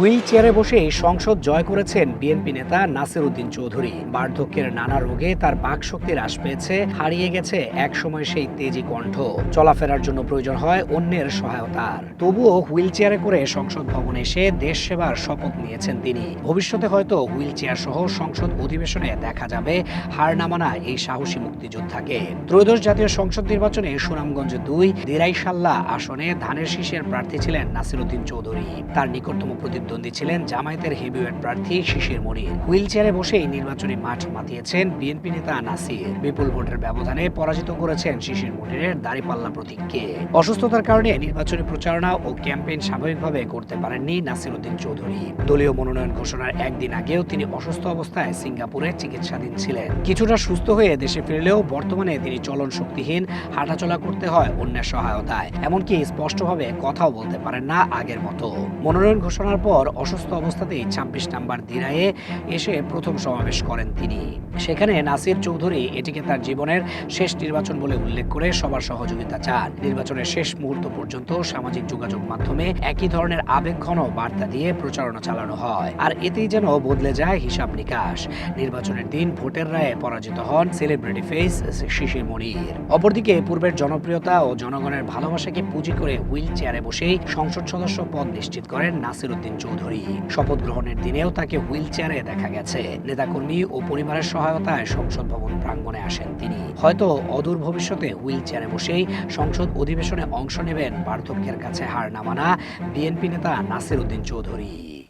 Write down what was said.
Wheel চেয়ারে বসেই সংসদ জয় করেছেন বিএনপি নেতা নাসির উদ্দিন চৌধুরী। বার্ধক্যের নানা রোগে তার বাকশক্তি হ্রাস পেয়েছে, হারিয়ে গেছে একসময় সেই তেজি কণ্ঠ। চলাফেরার জন্য প্রয়োজন হয় অন্যের সহায়তার। তবুও হুইল চেয়ারে করে সংসদ ভবনে এসে দেশ সেবার শপথ নিয়েছেন তিনি। ভবিষ্যতে হয়তো হুইল চেয়ার সহ সংসদ অধিবেশনে দেখা যাবে হার না মানা এই সাহসী মুক্তিযোদ্ধাকে। ত্রয়োদশ জাতীয় সংসদ নির্বাচনে সুনামগঞ্জ ২ দিরাইশাল্লা আসনে ধানের শীষের প্রার্থী ছিলেন নাসির উদ্দিন চৌধুরী। তার নিকটতম প্রতিদ্বন্দ্বী ছিলেন জামায়াতের হেভিওয়েট প্রার্থী শিশির মনির। হুইল চেয়ারে বসেই নির্বাচনী মাঠ মাতিয়েছেন বিএনপি নেতা নাসির। বিপুল ভোটের ব্যবধানে পরাজিত করেছেন শিশির মনিরের দাঁড়িপাল্লা প্রতীককে। অসুস্থতার কারণে নির্বাচনী প্রচারণা ও ক্যাম্পেইন স্বাভাবিকভাবে করতে পারেননি নাসির উদ্দিন চৌধুরী। দলীয় মনোনয়ন ঘোষণার একদিন আগেও তিনি অসুস্থ অবস্থায় সিঙ্গাপুরে চিকিৎসাধীন ছিলেন। কিছুটা সুস্থ হয়ে দেশে ফিরলেও বর্তমানে তিনি চলন শক্তিহীন, হাঁটাচলা করতে হয় অন্যের সহায়তায়। এমনকি স্পষ্টভাবে কথাও বলতে পারেন না আগের মতো। মনোনয়ন ঘোষণার পর অসুস্থ অবস্থাতেই ২৬ নম্বর দিরায়ে এসে প্রথম সমাবেশ করেন তিনি। সেখানে নাসির চৌধুরী এটিকে তার জীবনের শেষ নির্বাচন বলে উল্লেখ করে সবার সহযোগিতা চান। নির্বাচনের শেষ মুহূর্ত পর্যন্ত সামাজিক যোগাযোগ মাধ্যমে একই ধরনের আবেগঘন বার্তা দিয়ে প্রচারণা চালানো হয়। আর এতেই যেন বদলে যায় হিসাব নিকাশ। নির্বাচনের দিন ভোটের রায়ে পরাজিত হন সেলিব্রিটি ফেস শিশির মনির। অপরদিকে পূর্বের জনপ্রিয়তা ও জনগণের ভালোবাসাকে পুঁজি করে হুইল চেয়ারে বসেই সংসদ সদস্য পদ নিশ্চিত করেন নাসির উদ্দিন চৌধুরী। শপথ গ্রহণের দিনেও তাকে হুইল চেয়ারে দেখা গেছে। নেতাকর্মী ও পরিবারের সহায়তায় সংসদ ভবন প্রাঙ্গণে আসেন তিনি। হয়তো অদূর ভবিষ্যতে হুইল চেয়ারে বসেই সংসদ অধিবেশনে অংশ নেবেন বার্ধক্যের কাছে হার না মানা বিএনপি নেতা নাসির উদ্দিন চৌধুরী।